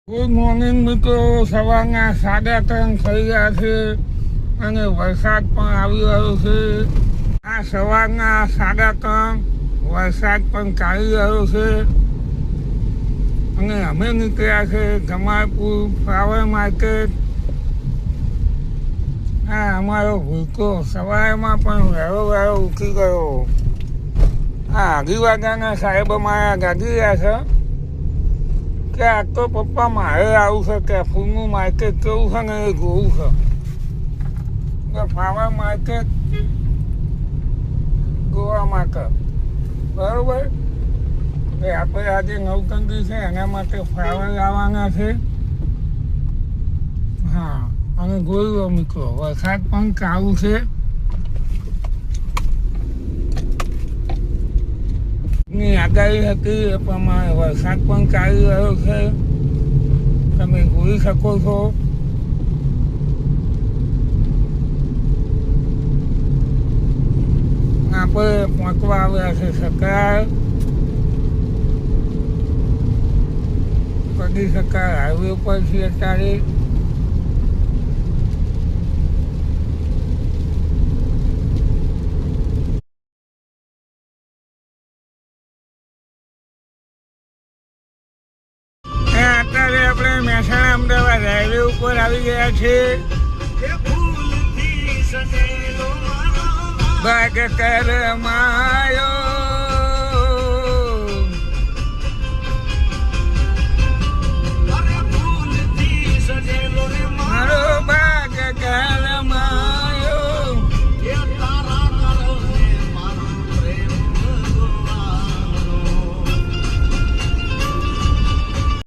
Good morning મિત્રો. સવારના 3:30 થઈ ગયા છે અને વરસાદ પણ આવી રહ્યો છે. આ સવારના 3:30 વરસાદ પણ ચાલી રહ્યો છે અને અમે નીકળ્યા છે જમાલપુર ફ્લાવર માર્કેટ. આ અમારો ભૂલકો સવારમાં પણ વહેલો ઉઠી ગયો. આ આગીવાગાના સાહેબ અમારા ગાડી રહ્યા છે કે આ તો પપ્પા મારે આવું છે કે ફૂલનું માર્કેટ કેવું છે ને એ જોવું છે ફ્લાવર માર્કેટ જોવા માટે. બરાબર, એ આપણે આજે નવતંગી છે એના માટે ફ્લાવર લાવવાના છે. હા, અને જોયું મિત્રો વરસાદ પણ ચાલુ છે. ની આગાહી હતી એ પ્રમાણે વરસાદ પણ ચાલી રહ્યો છે, તમે જોઈ શકો છો. આપણે પહોંચવા આવ્યા છે સરકાર કદી સરકાર હાઈવે ઉપર છે અત્યારે. અત્યારે આપણે મહેસાણા અમદાવાદ હાઈવે ઉપર આવી ગયા છે. બાગ કરમાયો